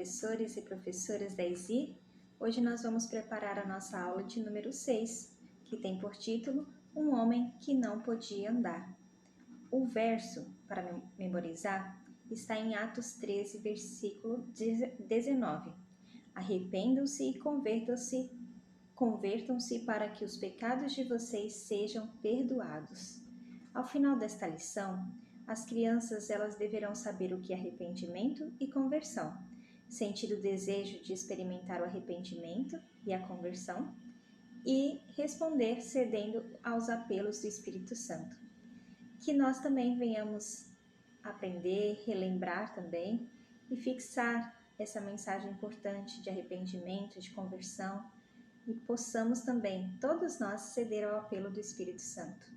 professores e professoras da ESI. Hoje nós vamos preparar a nossa aula de número 6, que tem por título Um Homem que Não Podia Andar. O verso para memorizar está em Atos 13, versículo 19. Arrependam-se e convertam-se para que os pecados de vocês sejam perdoados. Ao final desta lição, as crianças deverão saber o que é arrependimento e conversão, sentir o desejo de experimentar o arrependimento e a conversão e responder cedendo aos apelos do Espírito Santo. Que nós também venhamos aprender, relembrar também e fixar essa mensagem importante de arrependimento, de conversão e possamos também, todos nós, ceder ao apelo do Espírito Santo.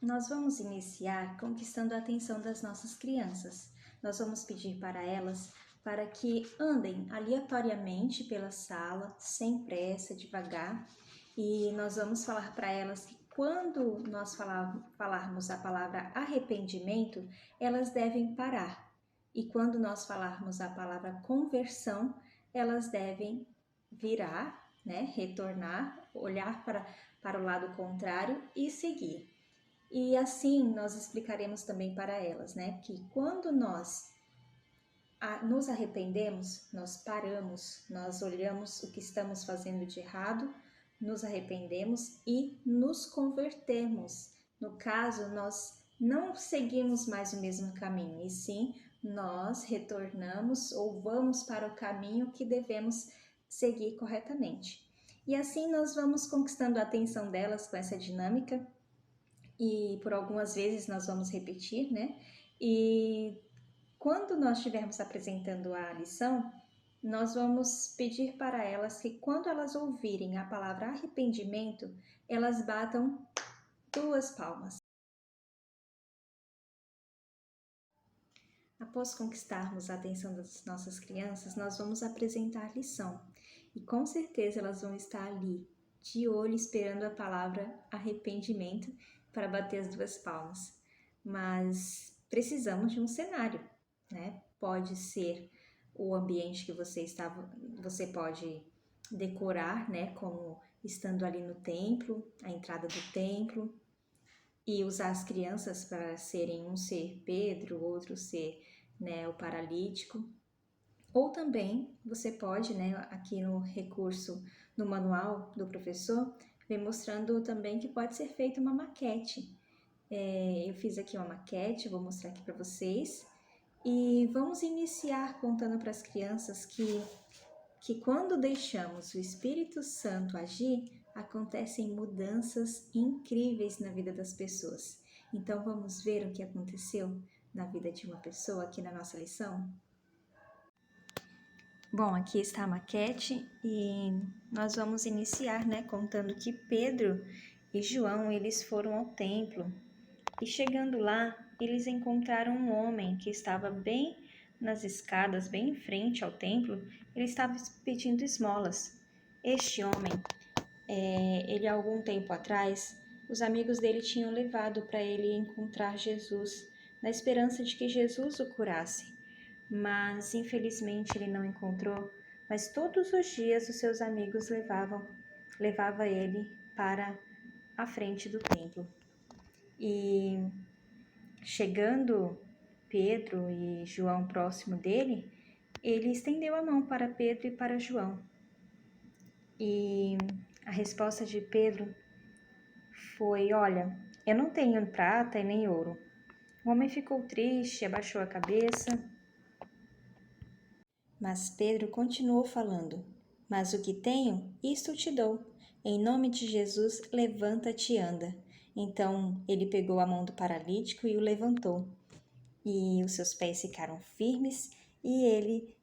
Nós vamos iniciar conquistando a atenção das nossas crianças. Nós vamos pedir para elas para que andem aleatoriamente pela sala, sem pressa, devagar, e nós vamos falar para elas que quando nós falarmos a palavra arrependimento, elas devem parar. E quando nós falarmos a palavra conversão, elas devem virar, retornar, olhar para o lado contrário e seguir. E assim nós explicaremos também para elas, que quando nós nos arrependemos, nós paramos, nós olhamos o que estamos fazendo de errado, nos arrependemos e nos convertemos. No caso, nós não seguimos mais o mesmo caminho, e sim nós retornamos ou vamos para o caminho que devemos seguir corretamente. E assim nós vamos conquistando a atenção delas com essa dinâmica. E por algumas vezes nós vamos repetir, E quando nós estivermos apresentando a lição, nós vamos pedir para elas que quando elas ouvirem a palavra arrependimento, elas batam 2 palmas. Após conquistarmos a atenção das nossas crianças, nós vamos apresentar a lição. E com certeza elas vão estar ali, de olho, esperando a palavra arrependimento para bater as 2 palmas. Mas precisamos de um cenário, Pode ser o ambiente que você pode decorar, como estando ali no templo, a entrada do templo, e usar as crianças para serem um ser Pedro, outro ser, o paralítico. Ou também você pode, aqui no recurso, no manual do professor, vem mostrando também que pode ser feita uma maquete. Eu fiz aqui uma maquete, vou mostrar aqui para vocês. E vamos iniciar contando para as crianças que quando deixamos o Espírito Santo agir, acontecem mudanças incríveis na vida das pessoas. Então vamos ver o que aconteceu na vida de uma pessoa aqui na nossa lição? Bom, aqui está a maquete e nós vamos iniciar, contando que Pedro e João, eles foram ao templo e chegando lá, eles encontraram um homem que estava bem nas escadas, bem em frente ao templo, ele estava pedindo esmolas. Este homem, ele há algum tempo atrás, os amigos dele tinham levado para ele encontrar Jesus, na esperança de que Jesus o curasse. Mas infelizmente ele não encontrou, mas todos os dias os seus amigos levava ele para a frente do templo. E chegando Pedro e João próximo dele, ele estendeu a mão para Pedro e para João. E a resposta de Pedro foi: olha, eu não tenho prata e nem ouro. O homem ficou triste, abaixou a cabeça. Mas Pedro continuou falando: mas o que tenho, isto te dou. Em nome de Jesus, levanta-te e anda. Então ele pegou a mão do paralítico e o levantou. E os seus pés ficaram firmes e ele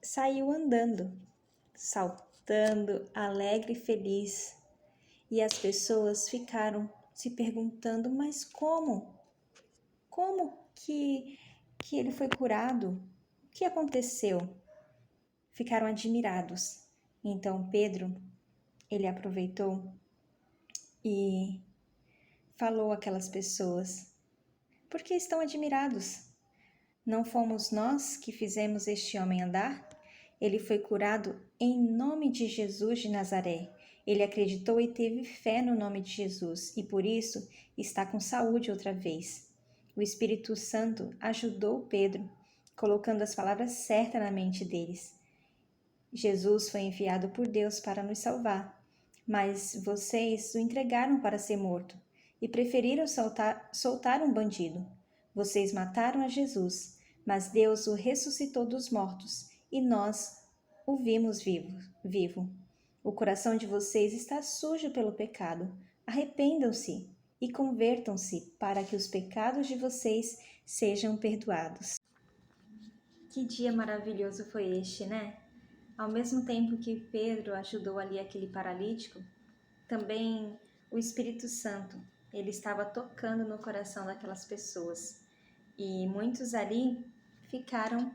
saiu andando, saltando, alegre e feliz. E as pessoas ficaram se perguntando: mas como? Como que ele foi curado? O que aconteceu? Ficaram admirados. Então Pedro, ele aproveitou e falou àquelas pessoas: por que estão admirados? Não fomos nós que fizemos este homem andar? Ele foi curado em nome de Jesus de Nazaré. Ele acreditou e teve fé no nome de Jesus e por isso está com saúde outra vez. O Espírito Santo ajudou Pedro, colocando as palavras certas na mente deles. Jesus foi enviado por Deus para nos salvar, mas vocês o entregaram para ser morto e preferiram soltar um bandido. Vocês mataram a Jesus, mas Deus o ressuscitou dos mortos e nós o vimos vivo. O coração de vocês está sujo pelo pecado. Arrependam-se e convertam-se para que os pecados de vocês sejam perdoados. Que dia maravilhoso foi este, né? Ao mesmo tempo que Pedro ajudou ali aquele paralítico, também o Espírito Santo, ele estava tocando no coração daquelas pessoas. E muitos ali ficaram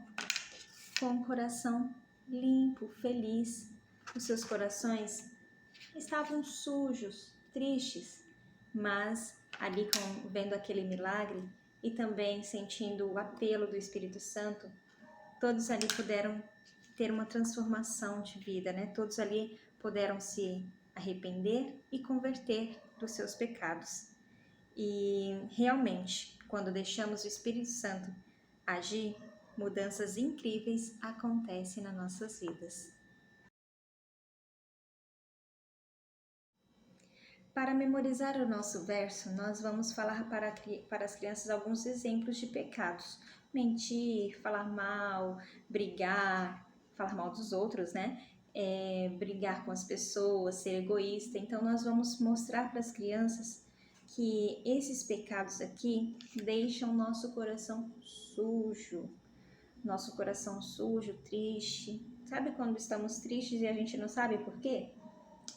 com o coração limpo, feliz. Os seus corações estavam sujos, tristes, mas ali vendo aquele milagre e também sentindo o apelo do Espírito Santo, todos ali puderam ter uma transformação de vida, né? Todos ali puderam se arrepender e converter dos seus pecados. E realmente, quando deixamos o Espírito Santo agir, mudanças incríveis acontecem nas nossas vidas. Para memorizar o nosso verso, nós vamos falar para as crianças alguns exemplos de pecados. Mentir, falar mal, brigar, falar mal dos outros, né? Brigar com as pessoas, ser egoísta. Então, nós vamos mostrar para as crianças que esses pecados aqui deixam nosso coração sujo, triste. Sabe quando estamos tristes e a gente não sabe por quê?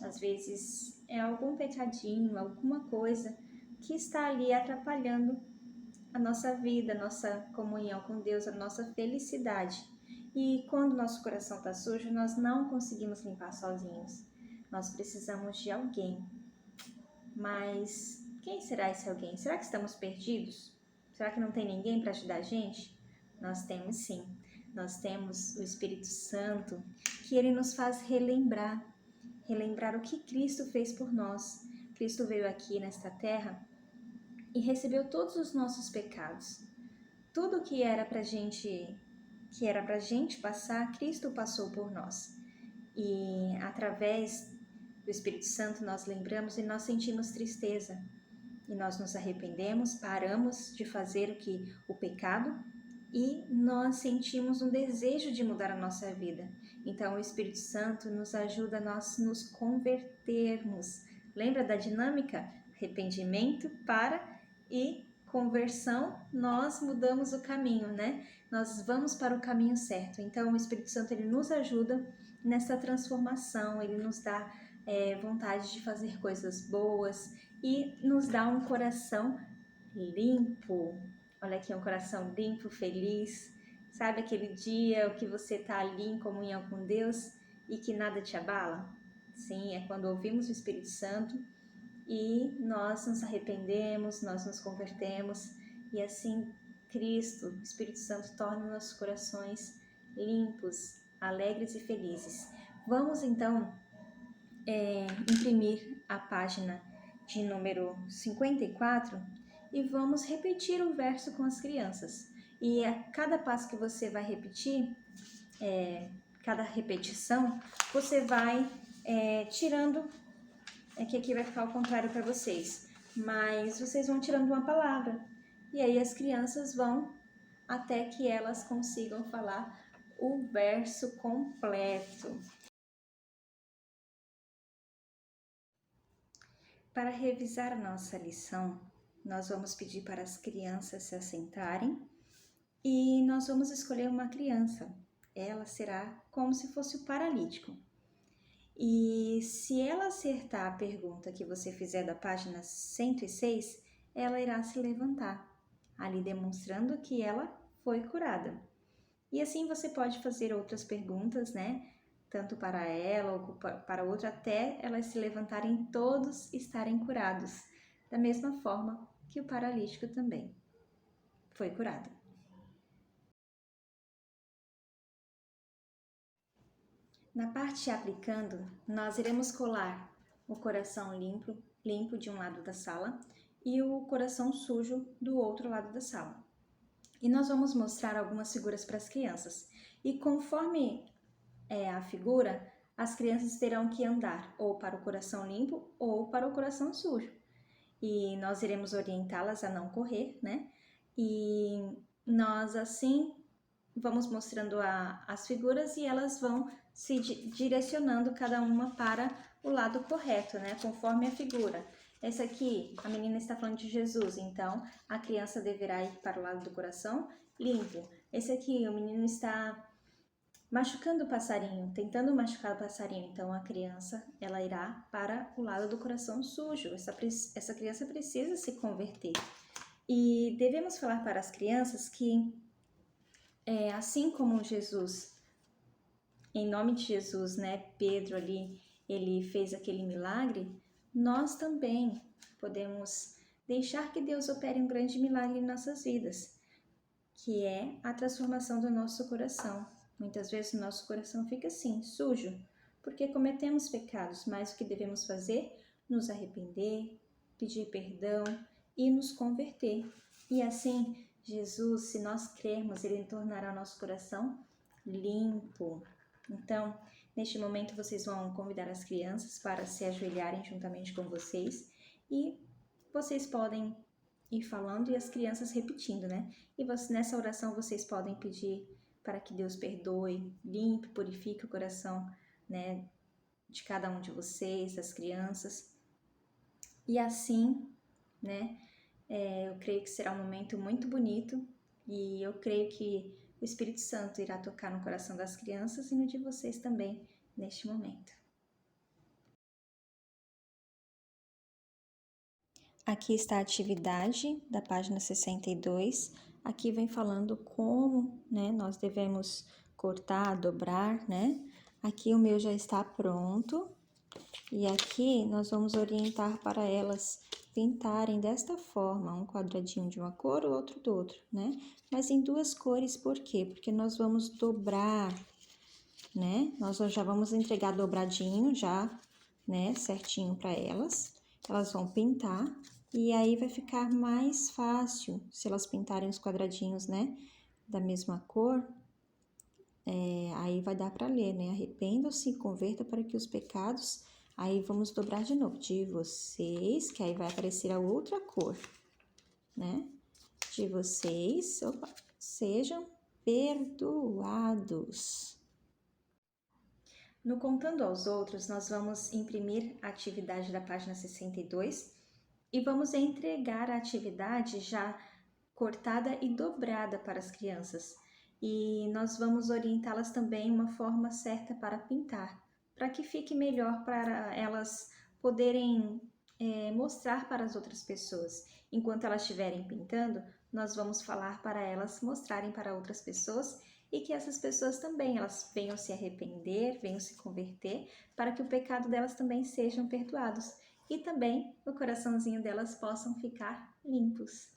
Às vezes é algum pecadinho, alguma coisa que está ali atrapalhando a nossa vida, a nossa comunhão com Deus, a nossa felicidade. E quando nosso coração está sujo, nós não conseguimos limpar sozinhos. Nós precisamos de alguém. Mas quem será esse alguém? Será que estamos perdidos? Será que não tem ninguém para ajudar a gente? Nós temos sim. Nós temos o Espírito Santo, que ele nos faz relembrar o que Cristo fez por nós. Cristo veio aqui nesta terra e recebeu todos os nossos pecados. Tudo que era pra gente passar, Cristo passou por nós. E através do Espírito Santo nós lembramos e nós sentimos tristeza. E nós nos arrependemos, paramos de fazer o pecado e nós sentimos um desejo de mudar a nossa vida. Então o Espírito Santo nos ajuda a nós nos convertermos. Lembra da dinâmica? Arrependimento e conversão, nós mudamos o caminho, né? Nós vamos para o caminho certo. Então o Espírito Santo ele nos ajuda nessa transformação, ele nos dá vontade de fazer coisas boas e nos dá um coração limpo. Olha aqui, um coração limpo, feliz. Sabe aquele dia que você está ali em comunhão com Deus e que nada te abala? Sim, é quando ouvimos o Espírito Santo e nós nos arrependemos, nós nos convertemos e assim Cristo, o Espírito Santo, torna nossos corações limpos, alegres e felizes. Vamos então imprimir a página de número 54 e vamos repetir o verso com as crianças. E a cada passo que você vai repetir, cada repetição, você vai tirando, que aqui vai ficar ao contrário para vocês, mas vocês vão tirando uma palavra e aí as crianças vão até que elas consigam falar o verso completo. Para revisar a nossa lição, nós vamos pedir para as crianças se assentarem e nós vamos escolher uma criança. Ela será como se fosse o paralítico. E se ela acertar a pergunta que você fizer da página 106, ela irá se levantar, ali demonstrando que ela foi curada. E assim você pode fazer outras perguntas, né? Tanto para ela ou para outra, até elas se levantarem e todos estarem curados, da mesma forma que o paralítico também foi curado. Na parte aplicando, nós iremos colar o coração limpo de um lado da sala e o coração sujo do outro lado da sala. E nós vamos mostrar algumas figuras para as crianças. E conforme a figura, as crianças terão que andar ou para o coração limpo ou para o coração sujo. E nós iremos orientá-las a não correr, né? E nós assim vamos mostrando as figuras e elas vão se direcionando cada uma para o lado correto, né? Conforme a figura. Essa aqui, a menina está falando de Jesus, então a criança deverá ir para o lado do coração limpo. Esse aqui, o menino está machucando o passarinho, tentando machucar o passarinho, então a criança ela irá para o lado do coração sujo. Essa criança precisa se converter. E devemos falar para as crianças que assim como Jesus, em nome de Jesus, né, Pedro ali, ele fez aquele milagre, nós também podemos deixar que Deus opere um grande milagre em nossas vidas, que é a transformação do nosso coração. Muitas vezes o nosso coração fica assim, sujo, porque cometemos pecados, mas o que devemos fazer? Nos arrepender, pedir perdão e nos converter. E assim, Jesus, se nós crermos, Ele tornará o nosso coração limpo. Então, neste momento, vocês vão convidar as crianças para se ajoelharem juntamente com vocês e vocês podem ir falando e as crianças repetindo, né? E nessa oração vocês podem pedir para que Deus perdoe, limpe, purifique o coração, né, de cada um de vocês, das crianças. E assim, né, eu creio que será um momento muito bonito e eu creio que o Espírito Santo irá tocar no coração das crianças e no de vocês também neste momento. Aqui está a atividade da página 62. Aqui vem falando como, né, nós devemos cortar, dobrar, né? Aqui o meu já está pronto. E aqui nós vamos orientar para elas pintarem desta forma, um quadradinho de uma cor, o outro do outro, né? Mas em duas cores, por quê? Porque nós vamos dobrar, né? Nós já vamos entregar dobradinho já, né, certinho para elas. Elas vão pintar e aí vai ficar mais fácil se elas pintarem os quadradinhos, né, da mesma cor. Aí vai dar para ler, né? Arrependam-se e convertam para que os pecados... Aí vamos dobrar de novo, de vocês, que aí vai aparecer a outra cor, né? De vocês, sejam perdoados. No Contando aos Outros, nós vamos imprimir a atividade da página 62 e vamos entregar a atividade já cortada e dobrada para as crianças. E nós vamos orientá-las também uma forma certa para pintar, para que fique melhor para elas poderem mostrar para as outras pessoas. Enquanto elas estiverem pintando, nós vamos falar para elas mostrarem para outras pessoas e que essas pessoas também elas venham se arrepender, venham se converter, para que o pecado delas também sejam perdoados e também o coraçãozinho delas possam ficar limpos.